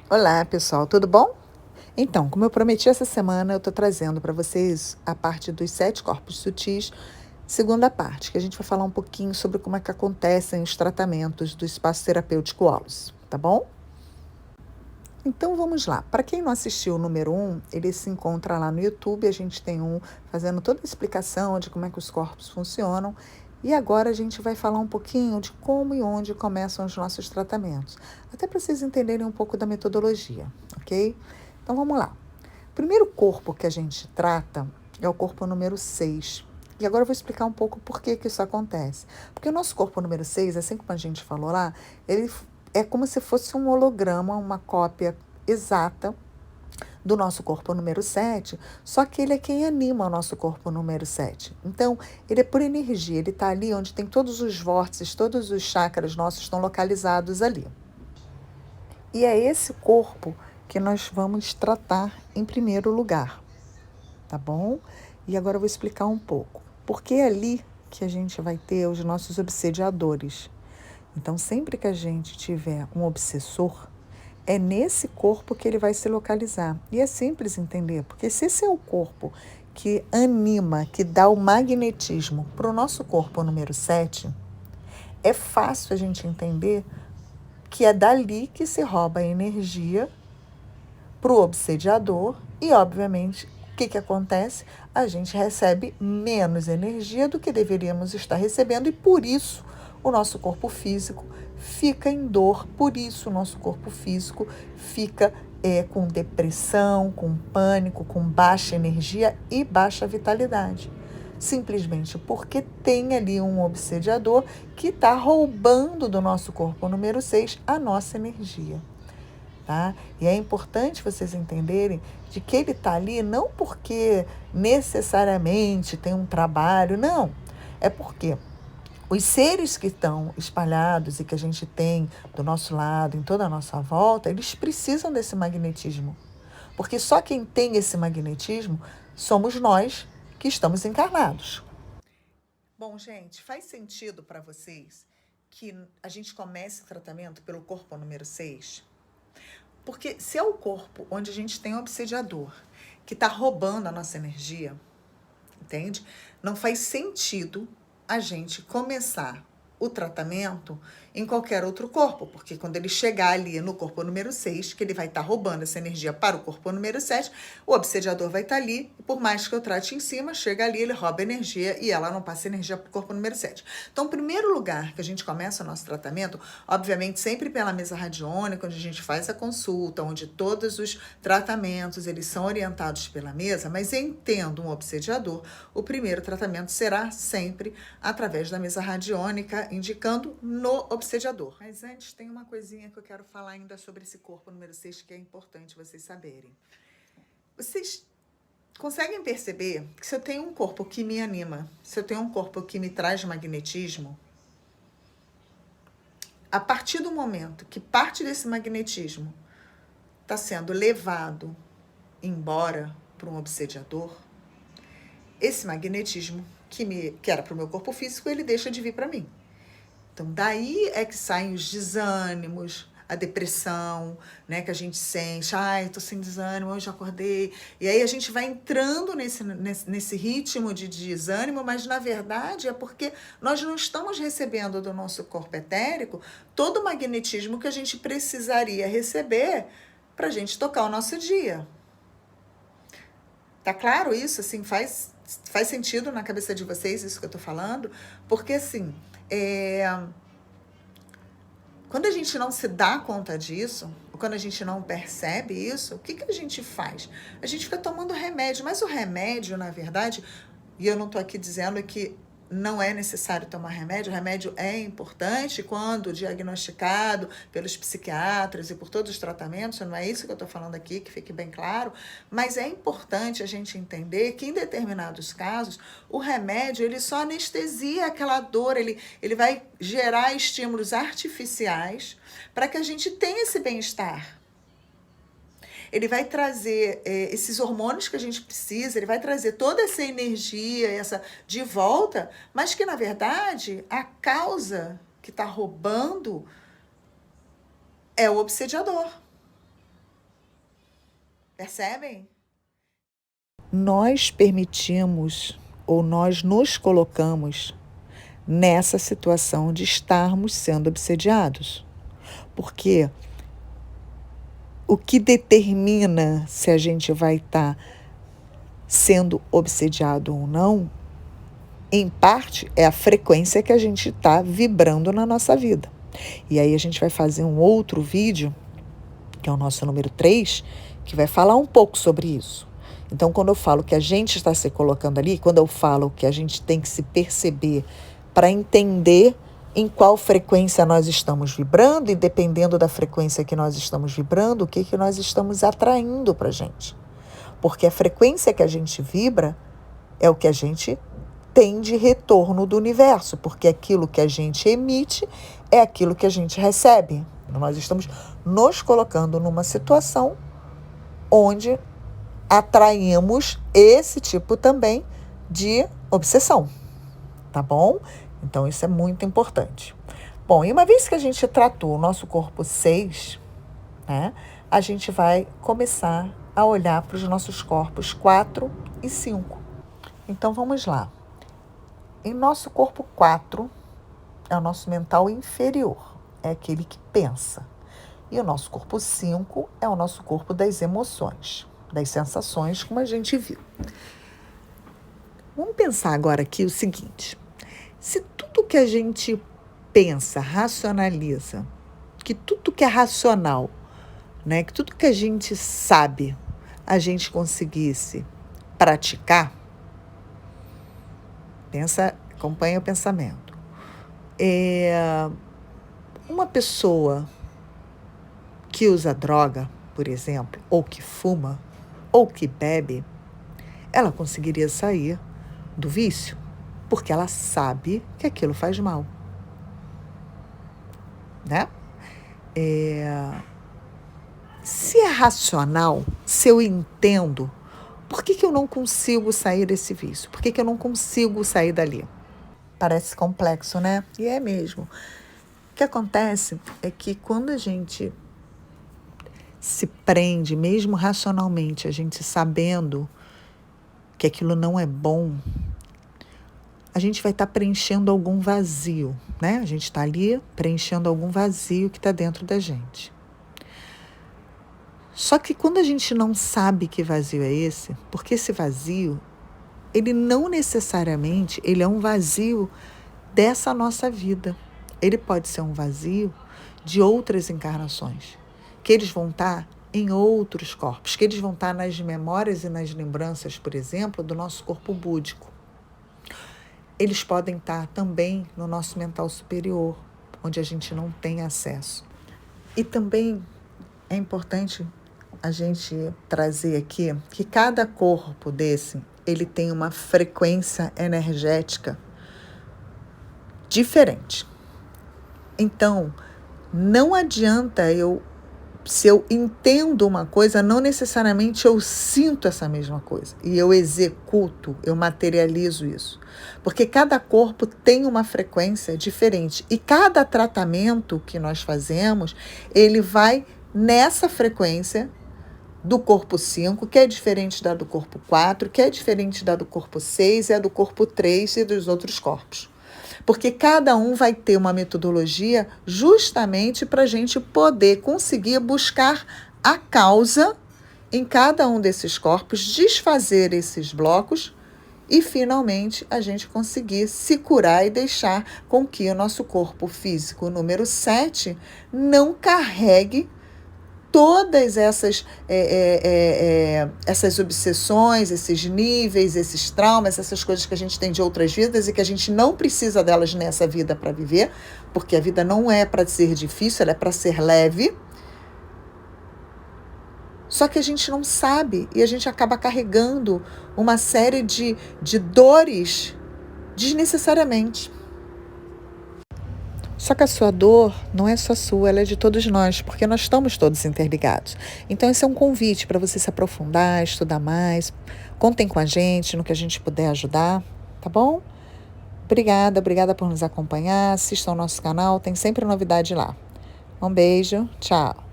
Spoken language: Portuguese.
Olá, pessoal, tudo bom? Então, como eu prometi essa semana, eu estou trazendo para vocês a parte dos 7 corpos sutis, segunda parte, que a gente vai falar um pouquinho sobre como é que acontecem os tratamentos do espaço terapêutico Olus, tá bom? Então vamos lá. Para quem não assistiu o número 1, ele se encontra lá no YouTube, a gente tem um fazendo toda a explicação de como é que os corpos funcionam. E agora a gente vai falar um pouquinho de como e onde começam os nossos tratamentos, até para vocês entenderem um pouco da metodologia, ok? Então vamos lá. O primeiro corpo que a gente trata é o corpo número 6. E agora eu vou explicar um pouco por que isso acontece. Porque o nosso corpo número 6, assim como a gente falou lá, ele é como se fosse um holograma, uma cópia exata do nosso corpo número 7, só que ele é quem anima o nosso corpo número 7. Então, ele é por energia, ele está ali onde tem todos os vórtices, todos os chakras nossos estão localizados ali. E é esse corpo que nós vamos tratar em primeiro lugar, tá bom? E agora eu vou explicar um pouco. Porque é ali que a gente vai ter os nossos obsediadores. Então, sempre que a gente tiver um obsessor, é nesse corpo que ele vai se localizar. E é simples entender, porque se esse é o corpo que anima, que dá o magnetismo para o nosso corpo número 7, é fácil a gente entender que é dali que se rouba a energia para o obsediador e, obviamente, o que acontece? A gente recebe menos energia do que deveríamos estar recebendo e, por isso, o nosso corpo físico fica em dor, por isso o nosso corpo físico fica com depressão, com pânico, com baixa energia e baixa vitalidade. Simplesmente porque tem ali um obsediador que está roubando do nosso corpo número 6 a nossa energia. Tá? E é importante vocês entenderem de que ele está ali não porque necessariamente tem um trabalho, não. É porque os seres que estão espalhados e que a gente tem do nosso lado, em toda a nossa volta, eles precisam desse magnetismo. Porque só quem tem esse magnetismo somos nós que estamos encarnados. Bom, gente, faz sentido para vocês que a gente comece o tratamento pelo corpo número 6? Porque se é o corpo onde a gente tem um obsediador que está roubando a nossa energia, entende? Não faz sentido a gente começar o tratamento em qualquer outro corpo, porque quando ele chegar ali no corpo número 6, que ele vai estar roubando essa energia para o corpo número 7, o obsediador vai estar ali, e por mais que eu trate em cima, chega ali, ele rouba energia e ela não passa energia para o corpo número 7. Então, o primeiro lugar que a gente começa o nosso tratamento, obviamente sempre pela mesa radiônica, onde a gente faz a consulta, onde todos os tratamentos eles são orientados pela mesa, mas entendo um obsediador, o primeiro tratamento será sempre através da mesa radiônica, indicando no obsediador. Mas antes, tem uma coisinha que eu quero falar ainda sobre esse corpo número 6 que é importante vocês saberem. Vocês conseguem perceber que se eu tenho um corpo que me anima, se eu tenho um corpo que me traz magnetismo, a partir do momento que parte desse magnetismo está sendo levado embora para um obsediador, esse magnetismo que era para o meu corpo físico, ele deixa de vir para mim. Então, daí é que saem os desânimos, a depressão, né, que a gente sente. Ai, tô sem desânimo, hoje acordei. E aí a gente vai entrando nesse ritmo de desânimo, mas na verdade é porque nós não estamos recebendo do nosso corpo etérico todo o magnetismo que a gente precisaria receber para a gente tocar o nosso dia. Tá claro isso? Assim, faz sentido na cabeça de vocês isso que eu tô falando? Porque assim, quando a gente não se dá conta disso, ou quando a gente não percebe isso, o que a gente faz? A gente fica tomando remédio, mas o remédio, na verdade, e eu não estou aqui dizendo que não é necessário tomar remédio, o remédio é importante quando diagnosticado pelos psiquiatras e por todos os tratamentos, não é isso que eu estou falando aqui, que fique bem claro, mas é importante a gente entender que em determinados casos o remédio ele só anestesia aquela dor, ele vai gerar estímulos artificiais para que a gente tenha esse bem-estar. Ele vai trazer esses hormônios que a gente precisa, ele vai trazer toda essa energia de volta, mas que, na verdade, a causa que está roubando é o obsediador. Percebem? Nós permitimos ou nós nos colocamos nessa situação de estarmos sendo obsediados. Porque o que determina se a gente vai estar sendo obsediado ou não, em parte, é a frequência que a gente está vibrando na nossa vida. E aí a gente vai fazer um outro vídeo, que é o nosso número 3, que vai falar um pouco sobre isso. Então, quando eu falo que a gente está se colocando ali, quando eu falo que a gente tem que se perceber para entender em qual frequência nós estamos vibrando, e dependendo da frequência que nós estamos vibrando, o que nós estamos atraindo para a gente. Porque a frequência que a gente vibra é o que a gente tem de retorno do universo, porque aquilo que a gente emite é aquilo que a gente recebe. Nós estamos nos colocando numa situação onde atraímos esse tipo também de obsessão, tá bom? Então, isso é muito importante. Bom, e uma vez que a gente tratou o nosso corpo 6, né, a gente vai começar a olhar para os nossos corpos 4 e 5. Então, vamos lá. Em nosso corpo 4, é o nosso mental inferior, é aquele que pensa. E o nosso corpo 5 é o nosso corpo das emoções, das sensações, como a gente viu. Vamos pensar agora aqui o seguinte: se tudo que a gente pensa, racionaliza, que tudo que é racional, né, que tudo que a gente sabe, a gente conseguisse praticar, acompanha o pensamento. Uma pessoa que usa droga, por exemplo, ou que fuma, ou que bebe, ela conseguiria sair do vício, porque ela sabe que aquilo faz mal, né? Se é racional, se eu entendo, por que eu não consigo sair desse vício? Por que eu não consigo sair dali? Parece complexo, né? E é mesmo. O que acontece é que quando a gente se prende, mesmo racionalmente, a gente sabendo que aquilo não é bom, a gente vai estar preenchendo algum vazio, né? A gente está ali preenchendo algum vazio que está dentro da gente. Só que quando a gente não sabe que vazio é esse, porque esse vazio, ele não necessariamente, ele é um vazio dessa nossa vida. Ele pode ser um vazio de outras encarnações, que eles vão estar em outros corpos, que eles vão estar nas memórias e nas lembranças, por exemplo, do nosso corpo búdico. Eles podem estar também no nosso mental superior, onde a gente não tem acesso. E também é importante a gente trazer aqui que cada corpo desse, ele tem uma frequência energética diferente. Então, não adianta se eu entendo uma coisa, não necessariamente eu sinto essa mesma coisa. E eu executo, eu materializo isso. Porque cada corpo tem uma frequência diferente. E cada tratamento que nós fazemos, ele vai nessa frequência do corpo 5, que é diferente da do corpo 4, que é diferente da do corpo 6, e a do corpo 3 e dos outros corpos. Porque cada um vai ter uma metodologia justamente para a gente poder conseguir buscar a causa em cada um desses corpos, desfazer esses blocos e, finalmente, a gente conseguir se curar e deixar com que o nosso corpo físico número 7 não carregue todas essas obsessões, esses níveis, esses traumas, essas coisas que a gente tem de outras vidas e que a gente não precisa delas nessa vida para viver, porque a vida não é para ser difícil, ela é para ser leve. Só que a gente não sabe e a gente acaba carregando uma série de dores desnecessariamente. Só que a sua dor não é só sua, ela é de todos nós, porque nós estamos todos interligados. Então, esse é um convite para você se aprofundar, estudar mais. Contem com a gente no que a gente puder ajudar, tá bom? Obrigada por nos acompanhar. Assistam ao nosso canal, tem sempre novidade lá. Um beijo, tchau.